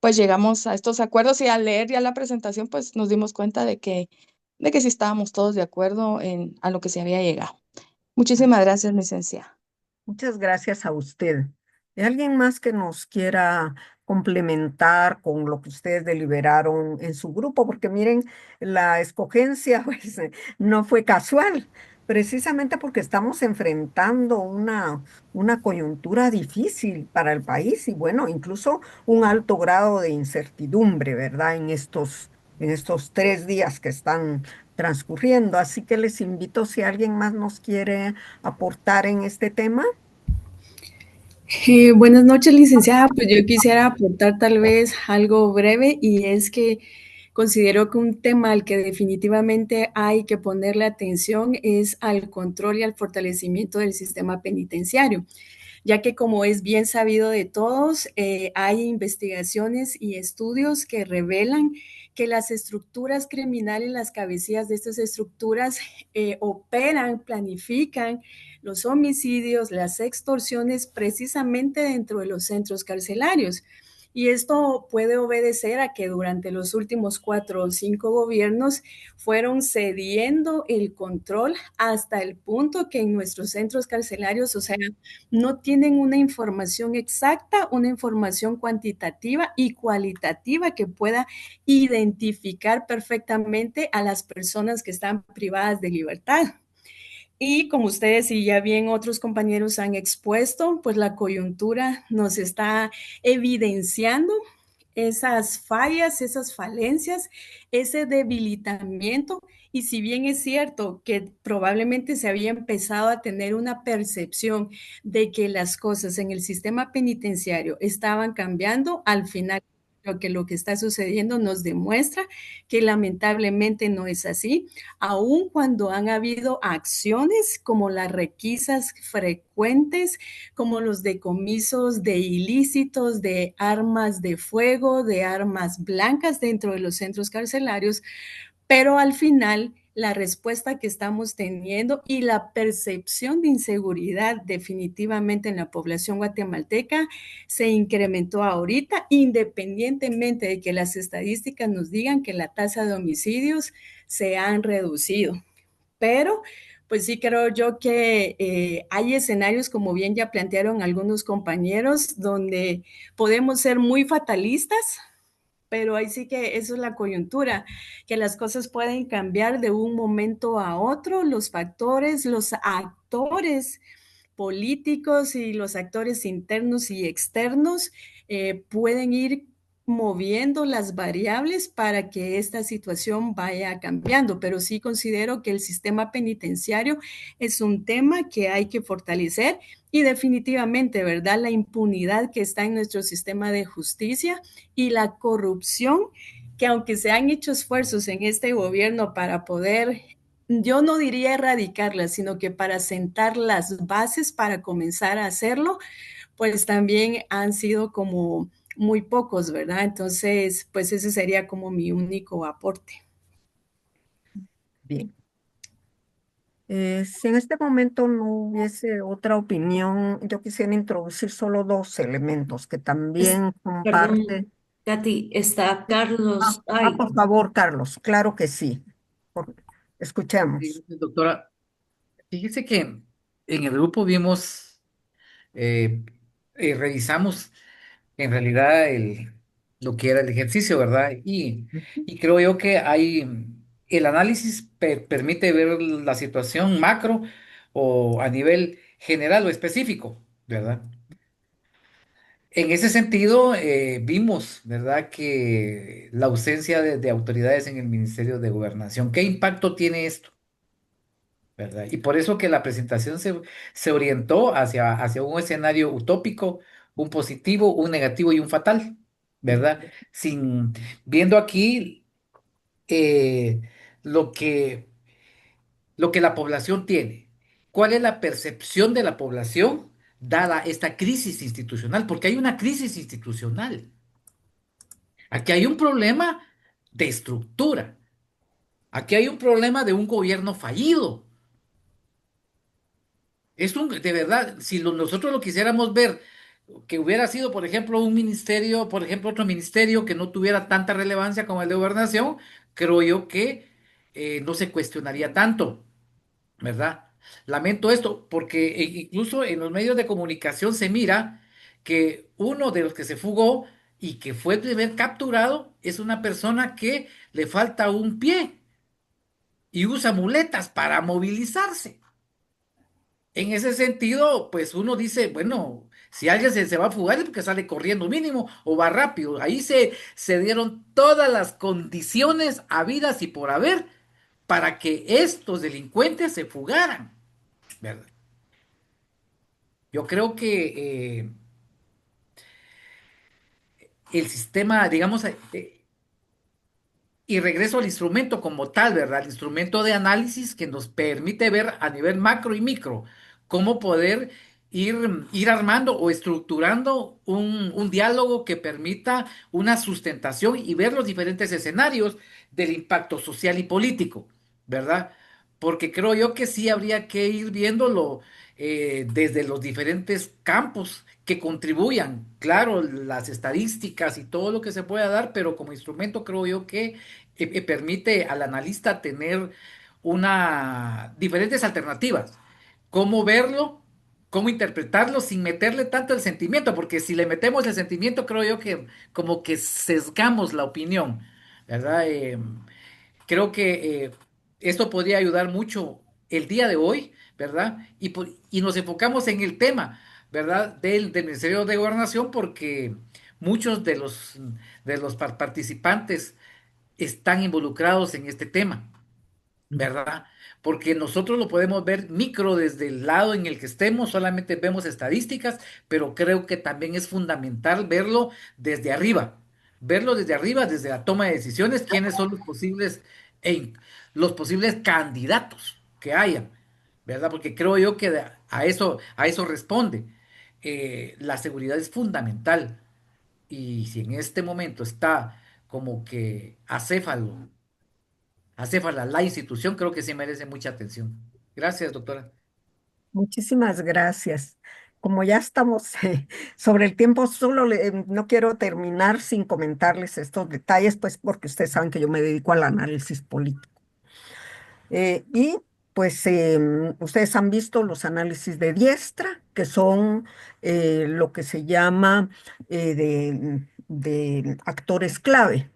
pues llegamos a estos acuerdos y al leer ya la presentación, pues nos dimos cuenta de que sí estábamos todos de acuerdo en a lo que se había llegado. Muchísimas gracias, licenciada. Muchas gracias a usted. ¿Hay alguien más que nos quiera complementar con lo que ustedes deliberaron en su grupo? Porque miren, la escogencia pues, no fue casual, precisamente porque estamos enfrentando una coyuntura difícil para el país y bueno, incluso un alto grado de incertidumbre, ¿verdad? En estos 3 días que están transcurriendo. Así que les invito si alguien más nos quiere aportar en este tema. Buenas noches, licenciada. Pues yo quisiera aportar tal vez algo breve y es que considero que un tema al que definitivamente hay que ponerle atención es al control y al fortalecimiento del sistema penitenciario, ya que como es bien sabido de todos, hay investigaciones y estudios que revelan que las estructuras criminales, las cabecillas de estas estructuras operan, planifican los homicidios, las extorsiones precisamente dentro de los centros carcelarios. Y esto puede obedecer a que durante los últimos 4 o 5 gobiernos fueron cediendo el control hasta el punto que en nuestros centros carcelarios, o sea, no tienen una información exacta, una información cuantitativa y cualitativa que pueda identificar perfectamente a las personas que están privadas de libertad. Y como ustedes y ya bien otros compañeros han expuesto, pues la coyuntura nos está evidenciando esas fallas, esas falencias, ese debilitamiento. Y si bien es cierto que probablemente se había empezado a tener una percepción de que las cosas en el sistema penitenciario estaban cambiando, al final lo que está sucediendo nos demuestra que lamentablemente no es así, aun cuando han habido acciones como las requisas frecuentes, como los decomisos de ilícitos, de armas de fuego, de armas blancas dentro de los centros carcelarios, pero al final la respuesta que estamos teniendo y la percepción de inseguridad definitivamente en la población guatemalteca se incrementó ahorita, independientemente de que las estadísticas nos digan que la tasa de homicidios se han reducido. Pero pues sí creo yo que hay escenarios, como bien ya plantearon algunos compañeros, donde podemos ser muy fatalistas, pero ahí sí que eso es la coyuntura, que las cosas pueden cambiar de un momento a otro, los factores, los actores políticos y los actores internos y externos pueden ir moviendo las variables para que esta situación vaya cambiando, pero sí considero que el sistema penitenciario es un tema que hay que fortalecer y definitivamente, ¿verdad? La impunidad que está en nuestro sistema de justicia y la corrupción, que aunque se han hecho esfuerzos en este gobierno para poder, yo no diría erradicarla, sino que para sentar las bases para comenzar a hacerlo, pues también han sido como muy pocos, ¿verdad? Entonces, pues ese sería como mi único aporte. Bien. Si en este momento no hubiese otra opinión, yo quisiera introducir solo dos elementos que Es- también Perdón, comparte. Katy, está Carlos. Ay, Por favor, Carlos, claro que sí. Por- Sí, escuchemos. doctora, fíjese que en el grupo vimos, eh, revisamos en realidad lo que era el ejercicio, ¿verdad? Y creo yo que el análisis permite ver la situación macro o a nivel general o específico, ¿verdad? En ese sentido, vimos, ¿verdad?, que la ausencia de autoridades en el Ministerio de Gobernación, ¿qué impacto tiene esto? ¿Verdad? Y por eso que la presentación se orientó hacia un escenario utópico, un positivo, un negativo y un fatal, ¿verdad? Viendo aquí eh, lo que, lo que la población tiene. cuál es la percepción de la población dada esta crisis institucional, porque hay una crisis institucional. Aquí hay un problema de estructura. Aquí hay un problema de un gobierno fallido. De verdad, si nosotros lo quisiéramos ver, que hubiera sido, por ejemplo, un ministerio, por ejemplo, otro ministerio que no tuviera tanta relevancia como el de gobernación, creo yo que no se cuestionaría tanto, ¿verdad? Lamento esto, porque incluso en los medios de comunicación se mira que uno de los que se fugó y que fue primer capturado es una persona que le falta un pie y usa muletas para movilizarse. En ese sentido, pues uno dice, bueno, si alguien se va a fugar es porque sale corriendo mínimo o va rápido. Ahí se dieron todas las condiciones habidas y por haber para que estos delincuentes se fugaran, ¿verdad? Yo creo que el sistema, digamos, y regreso al instrumento como tal, ¿verdad? El instrumento de análisis que nos permite ver a nivel macro y micro cómo poder ir armando o estructurando un diálogo que permita una sustentación y ver los diferentes escenarios del impacto social y político, ¿verdad? Porque creo yo que sí habría que ir viéndolo desde los diferentes campos que contribuyan, claro, las estadísticas y todo lo que se pueda dar, pero como instrumento creo yo que permite al analista tener diferentes alternativas. Cómo verlo, cómo interpretarlo sin meterle tanto el sentimiento, porque si le metemos el sentimiento, creo yo que como que sesgamos la opinión, ¿verdad? Creo que esto podría ayudar mucho el día de hoy, ¿verdad? Y nos enfocamos en el tema, ¿verdad? Del Ministerio de Gobernación, porque muchos de los participantes están involucrados en este tema, ¿verdad? Porque nosotros lo podemos ver micro desde el lado en el que estemos, solamente vemos estadísticas, pero creo que también es fundamental verlo desde arriba, desde la toma de decisiones, quiénes son en- los posibles candidatos que hayan, ¿verdad? Porque creo yo que a eso responde. La seguridad es fundamental y si en este momento está como que acéfala la institución, creo que sí merece mucha atención. Gracias, doctora. Muchísimas gracias. Como ya estamos sobre el tiempo, no quiero terminar sin comentarles estos detalles, pues porque ustedes saben que yo me dedico al análisis político. Y pues ustedes han visto los análisis de Diestra, que son lo que se llama de actores clave.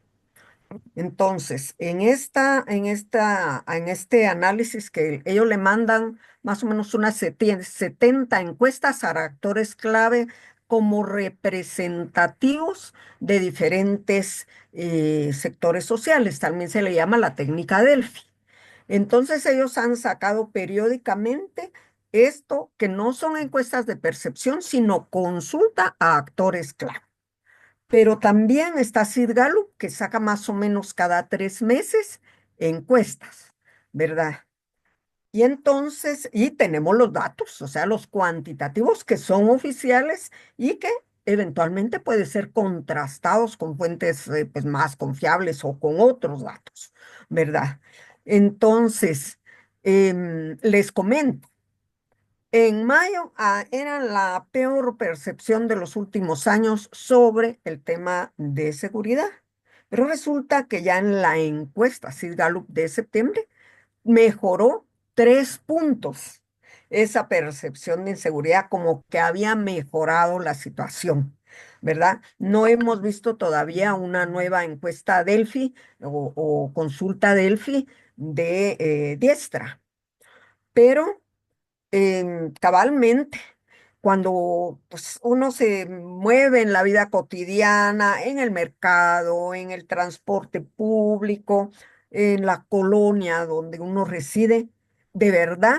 Entonces, en este análisis que ellos le mandan más o menos unas 70 encuestas a actores clave como representativos de diferentes sectores sociales. También se le llama la técnica Delphi. Entonces, ellos han sacado periódicamente esto, que no son encuestas de percepción, sino consulta a actores clave. Pero también está Sid Gallup, que saca más o menos cada 3 meses encuestas, ¿verdad? Y entonces, y tenemos los datos, o sea, los cuantitativos que son oficiales y que eventualmente pueden ser contrastados con fuentes pues, más confiables o con otros datos, ¿verdad? Entonces, les comento. En mayo era la peor percepción de los últimos años sobre el tema de seguridad, pero resulta que ya en la encuesta Sid Gallup de septiembre mejoró 3 puntos esa percepción de inseguridad, como que había mejorado la situación, ¿verdad? No hemos visto todavía una nueva encuesta Delphi o consulta Delphi de Diestra, pero cabalmente, cuando pues, uno se mueve en la vida cotidiana, en el mercado, en el transporte público, en la colonia donde uno reside, de verdad,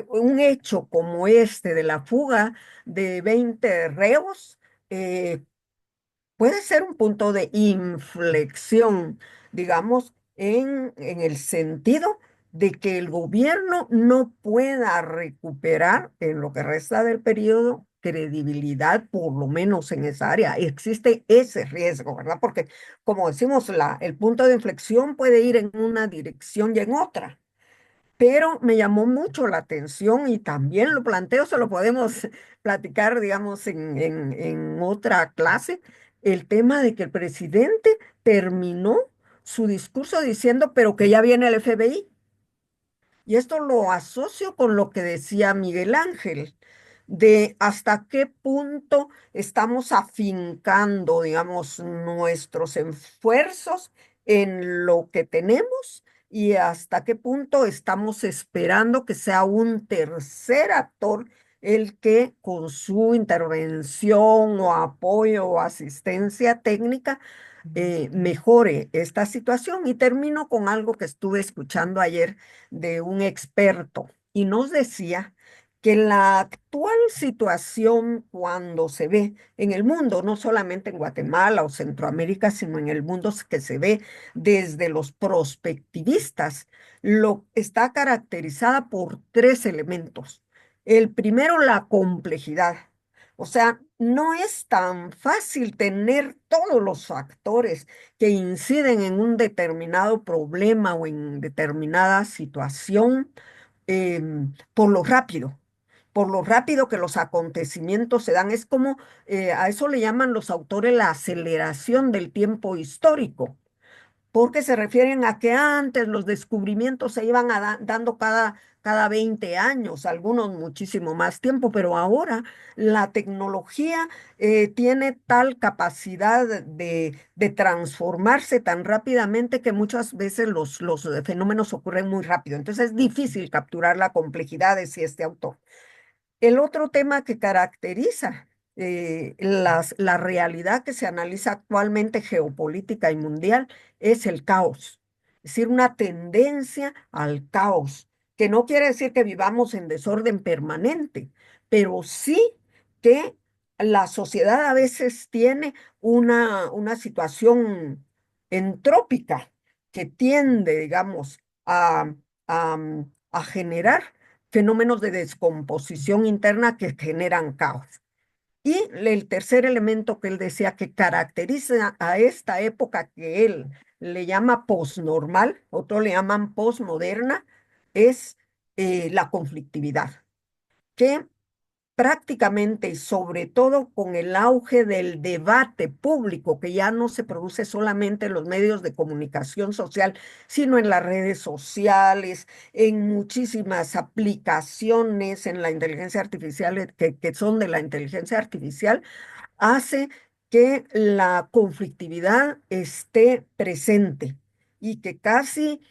un hecho como este de la fuga de 20 reos, eh, puede ser un punto de inflexión, digamos, en el sentido de que el gobierno no pueda recuperar en lo que resta del periodo credibilidad, por lo menos en esa área. Existe ese riesgo, ¿verdad? Porque, como decimos, el punto de inflexión puede ir en una dirección y en otra. Pero me llamó mucho la atención y también lo planteo, se lo podemos platicar, digamos, en otra clase, el tema de que el presidente terminó su discurso diciendo, pero que ya viene el FBI. Y esto lo asocio con lo que decía Miguel Ángel, de hasta qué punto estamos afincando, digamos, nuestros esfuerzos en lo que tenemos y hasta qué punto estamos esperando que sea un tercer actor el que con su intervención o apoyo o asistencia técnica mejore esta situación. Y termino con algo que estuve escuchando ayer de un experto y nos decía que la actual situación cuando se ve en el mundo, no solamente en Guatemala o Centroamérica, sino en el mundo que se ve desde los prospectivistas, lo está caracterizada por tres elementos. El primero, la complejidad. O sea, no es tan fácil tener todos los factores que inciden en un determinado problema o en determinada situación por lo rápido que los acontecimientos se dan. Es como, a eso le llaman los autores la aceleración del tiempo histórico, porque se refieren a que antes los descubrimientos se iban dando cada 20 años, algunos muchísimo más tiempo, pero ahora la tecnología tiene tal capacidad de transformarse tan rápidamente que muchas veces los fenómenos ocurren muy rápido. Entonces es difícil capturar la complejidad de si este autor. El otro tema que caracteriza la realidad que se analiza actualmente geopolítica y mundial es el caos, es decir, una tendencia al caos, que no quiere decir que vivamos en desorden permanente, pero sí que la sociedad a veces tiene una situación entrópica que tiende, digamos, a, a generar fenómenos de descomposición interna que generan caos. Y el tercer elemento que él decía que caracteriza a esta época que él le llama posnormal, otros le llaman posmoderna, es la conflictividad, que prácticamente y sobre todo con el auge del debate público, que ya no se produce solamente en los medios de comunicación social, sino en las redes sociales, en muchísimas aplicaciones en la inteligencia artificial, que son de la inteligencia artificial, hace que la conflictividad esté presente y que casi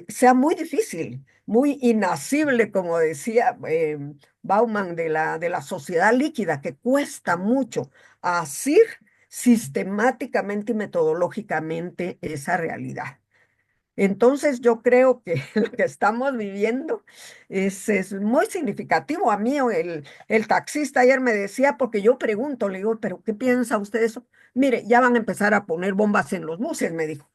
sea muy difícil, muy inasible, como decía Bauman, de la sociedad líquida, que cuesta mucho asir sistemáticamente y metodológicamente esa realidad. Entonces yo creo que lo que estamos viviendo es muy significativo. A mí el taxista ayer me decía, porque yo pregunto, le digo, ¿pero qué piensa usted de eso? Mire, ya van a empezar a poner bombas en los buses, me dijo.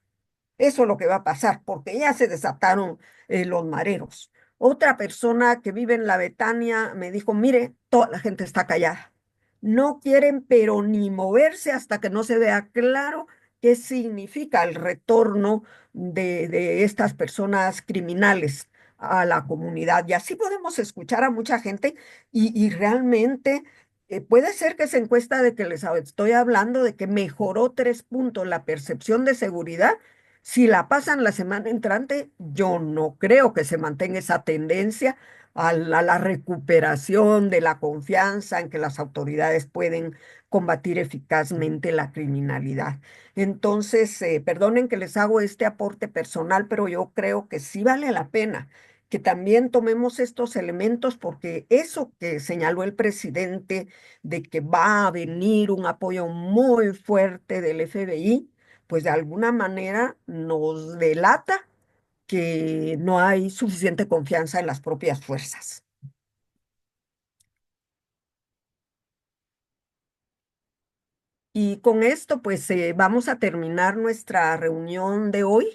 Eso es lo que va a pasar, porque ya se desataron los mareros. Otra persona que vive en la Betania me dijo, mire, toda la gente está callada. No quieren, pero ni moverse hasta que no se vea claro qué significa el retorno de estas personas criminales a la comunidad. Y así podemos escuchar a mucha gente y realmente puede ser que esa encuesta de que les estoy hablando, de que mejoró 3 puntos la percepción de seguridad, si la pasan la semana entrante, yo no creo que se mantenga esa tendencia a la recuperación de la confianza en que las autoridades pueden combatir eficazmente la criminalidad. Entonces, perdonen que les hago este aporte personal, pero yo creo que sí vale la pena que también tomemos estos elementos porque eso que señaló el presidente de que va a venir un apoyo muy fuerte del FBI, pues de alguna manera nos delata que no hay suficiente confianza en las propias fuerzas. Y con esto, pues vamos a terminar nuestra reunión de hoy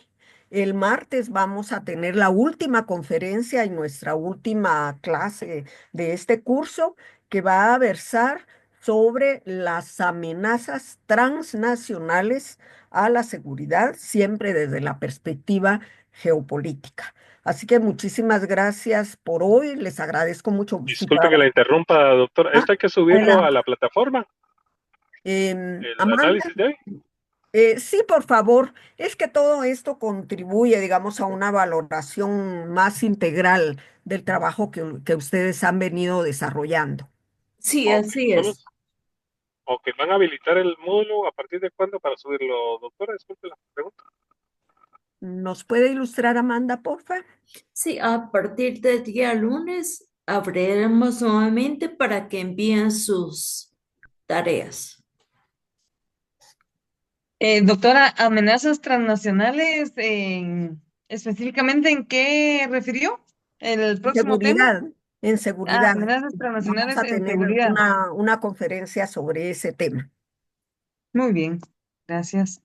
El martes vamos a tener la última conferencia y nuestra última clase de este curso que va a versar sobre las amenazas transnacionales a la seguridad, siempre desde la perspectiva geopolítica. Así que muchísimas gracias por hoy. Les agradezco mucho. Sí, Disculpe que la interrumpa, doctora. ¿Esto hay que subirlo a adelante. la plataforma? ¿El Amanda, análisis de hoy? sí, por favor. Es que todo esto contribuye, digamos, a una valoración más integral del trabajo que ustedes han venido desarrollando. Sí, Ok, así solo, es. ok, ¿van a habilitar el módulo a partir de cuándo para subirlo, doctora? Disculpe la pregunta. ¿Nos puede ilustrar, Amanda, porfa? Sí, a partir del día lunes abriremos nuevamente para que envíen sus tareas. Doctora, amenazas transnacionales, específicamente ¿en qué refirió el próximo tema? En Ah, seguridad. amenazas Vamos transnacionales a en tener seguridad. una conferencia sobre ese tema. Muy bien, gracias.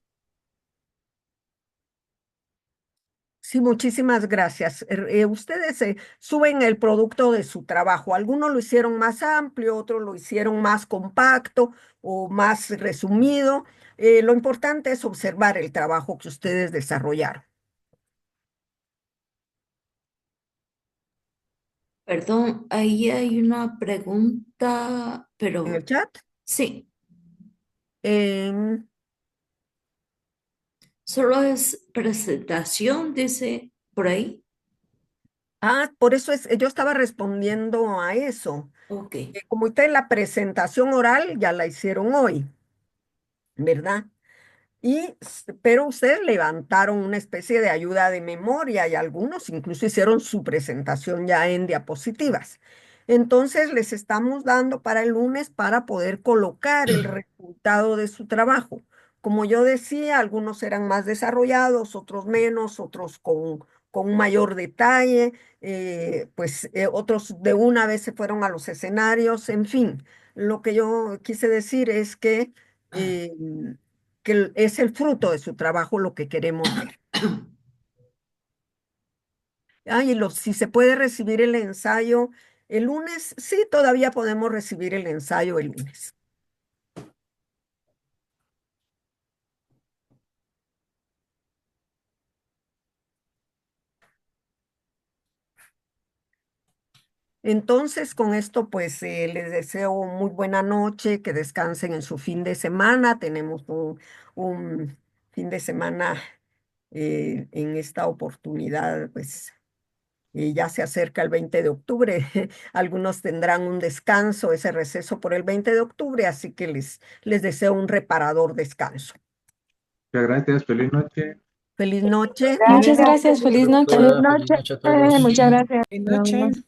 Sí, muchísimas gracias. Ustedes suben el producto de su trabajo. Algunos lo hicieron más amplio, otros lo hicieron más compacto o más resumido. Lo importante es observar el trabajo que ustedes desarrollaron. Perdón, ahí hay una pregunta, ¿En el pero chat? sí, Em, solo es presentación, dice por ahí. por eso yo estaba respondiendo a eso. Ok. Como ustedes la presentación oral ya la hicieron hoy, ¿verdad? Pero ustedes levantaron una especie de ayuda de memoria y algunos incluso hicieron su presentación ya en diapositivas. Entonces les estamos dando para el lunes para poder colocar el resultado de su trabajo. Como yo decía, algunos eran más desarrollados, otros menos, otros con un mayor detalle, otros de una vez se fueron a los escenarios, en fin. Lo que yo quise decir es eh, que es el fruto de su trabajo lo que queremos ver. Si se puede recibir el ensayo el lunes, sí, todavía podemos recibir el ensayo el lunes. Entonces, con esto, pues les deseo muy buena noche, que descansen en su fin de semana. Tenemos un fin de semana en esta oportunidad, pues ya se acerca el 20 de octubre. Algunos tendrán un descanso, ese receso por el 20 de octubre, así que les deseo un reparador descanso. Muchas gracias, feliz noche. Feliz noche. Muchas Gracias. gracias, feliz noche. Feliz Doctora, feliz noche. noche a todos. Muchas gracias. Feliz Nos noche. vemos.